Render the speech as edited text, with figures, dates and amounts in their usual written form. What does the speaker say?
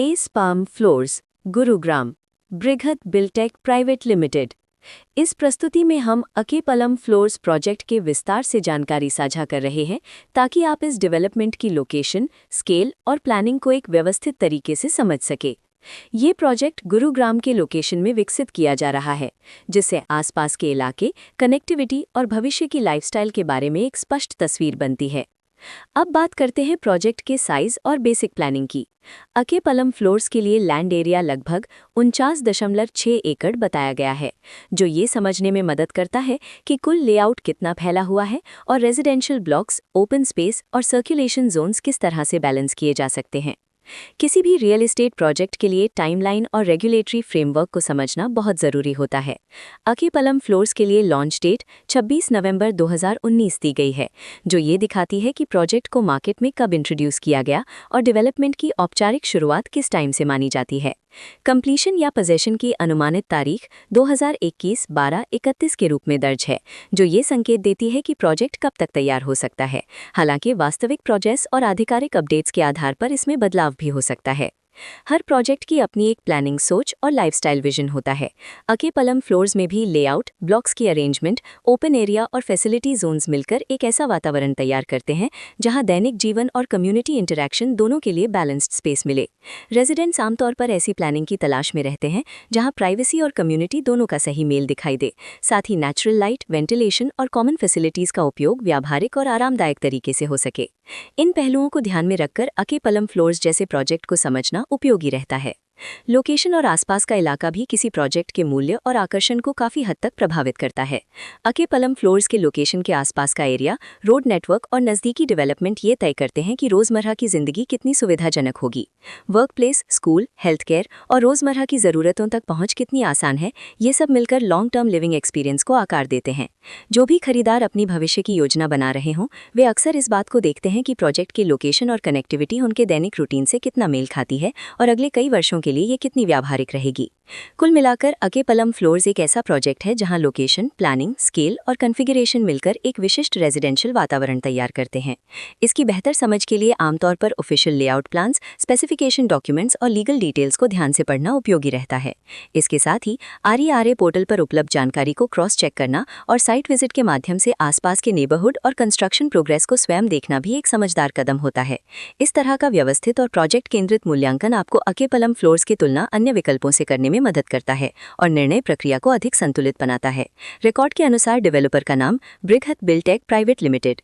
S palm floors, Gurugram, ब्रिघत Biltech private limited. इस प्रस्तुति में हम अकेपलम फ्लोर्स प्रोजेक्ट के विस्तार से जानकारी साझा कर रहे हैं ताकि आप इस डेवलपमेंट की लोकेशन, स्केल और प्लानिंग को एक व्यवस्थित तरीके से समझ सके। ये प्रोजेक्ट गुरुग्राम के लोकेशन में विकसित किया जा रहा है, जिससे आसपास के इलाके, कनेक्टिविटी और भविष्य की लाइफस्टाइल के बारे में एक स्पष्ट तस्वीर बनती है। अब बात करते हैं प्रोजेक्ट के साइज और बेसिक प्लानिंग की। अकेपलम फ्लोर्स के लिए लैंड एरिया लगभग 49.6 एकड़ बताया गया है, जो ये समझने में मदद करता है कि कुल लेआउट कितना फैला हुआ है और रेजिडेंशियल ब्लॉक्स, ओपन स्पेस और सर्कुलेशन जोन्स किस तरह से बैलेंस किए जा सकते हैं। किसी भी रियल एस्टेट प्रोजेक्ट के लिए टाइमलाइन और रेगुलेटरी फ्रेमवर्क को समझना बहुत ज़रूरी होता है। अकेपलम फ्लोर्स के लिए लॉन्च डेट 26 नवंबर 2019 दी गई है, जो ये दिखाती है कि प्रोजेक्ट को मार्केट में कब इंट्रोड्यूस किया गया और डेवलपमेंट की औपचारिक शुरुआत किस टाइम से मानी जाती है। कंप्लीशन या पोजेशन की अनुमानित तारीख 2021-12-31 के रूप में दर्ज है, जो ये संकेत देती है कि प्रोजेक्ट कब तक तैयार हो सकता है। हालांकि वास्तविक प्रोजेक्ट्स और आधिकारिक अपडेट्स के आधार पर इसमें बदलाव भी हो सकता है। हर प्रोजेक्ट की अपनी एक प्लानिंग सोच और लाइफस्टाइल विजन होता है। अकेपलम फ्लोर्स में भी लेआउट, ब्लॉक्स की अरेंजमेंट, ओपन एरिया और फैसिलिटी जोन्स मिलकर एक ऐसा वातावरण तैयार करते हैं जहां दैनिक जीवन और कम्युनिटी इंटरैक्शन दोनों के लिए बैलेंस्ड स्पेस मिले। रेजिडेंट्स आमतौर पर ऐसी प्लानिंग की तलाश में रहते हैं जहां प्राइवेसी और कम्युनिटी दोनों का सही मेल दिखाई दे, साथ ही नेचुरल लाइट, वेंटिलेशन और कॉमन फैसिलिटीज का उपयोग व्यावहारिक और आरामदायक तरीके से हो सके। इन पहलुओं को ध्यान में रखकर अकेपलम फ्लोर्स जैसे प्रोजेक्ट को समझना उपयोगी रहता है। लोकेशन और आसपास का इलाका भी किसी प्रोजेक्ट के मूल्य और आकर्षण को काफी हद तक प्रभावित करता है। अकेपलम फ्लोर्स के लोकेशन के आसपास का एरिया, रोड नेटवर्क और नज़दीकी डेवलपमेंट ये तय करते हैं कि रोजमर्रा की जिंदगी कितनी सुविधाजनक होगी। Work place, school, health care और रोजमर्रा की जरूरतों तक पहुंच कितनी आसान है, ये सब मिलकर लॉन्ग टर्म लिविंग एक्सपीरियंस को आकार देते हैं। जो भी खरीदार अपनी भविष्य की योजना बना रहे हों, वे अक्सर इस बात को देखते हैं कि प्रोजेक्ट की लोकेशन और कनेक्टिविटी उनके दैनिक रूटीन से कितना मेल खाती है और अगले कई वर्षों के लिए ये कितनी व्यावहारिक रहेगी। कुल मिलाकर अकेपलम फ्लोर्स एक ऐसा प्रोजेक्ट है जहां लोकेशन, प्लानिंग, स्केल और कॉन्फ़िगरेशन मिलकर एक विशिष्ट रेजिडेंशियल वातावरण तैयार करते हैं। इसकी बेहतर समझ के लिए आमतौर पर official layout plans, specification documents और लीगल डिटेल्स को ध्यान से पढ़ना उपयोगी रहता है। इसके साथ ही RERA पोर्टल पर उपलब्ध जानकारी को क्रॉस चेक करना और साइट विजिट के माध्यम से आसपास के नेबरहुड और कंस्ट्रक्शन प्रोग्रेस को स्वयं देखना भी एक समझदार कदम होता है। इस तरह का व्यवस्थित और प्रोजेक्ट केंद्रित मूल्यांकन आपको अकेपलम फ्लोर्स की तुलना अन्य विकल्पों से करने में मदद करता है और निर्णय प्रक्रिया को अधिक संतुलित बनाता है। रिकॉर्ड के अनुसार डेवलपर का नाम ब्रिघत बिल्टेक प्राइवेट लिमिटेड।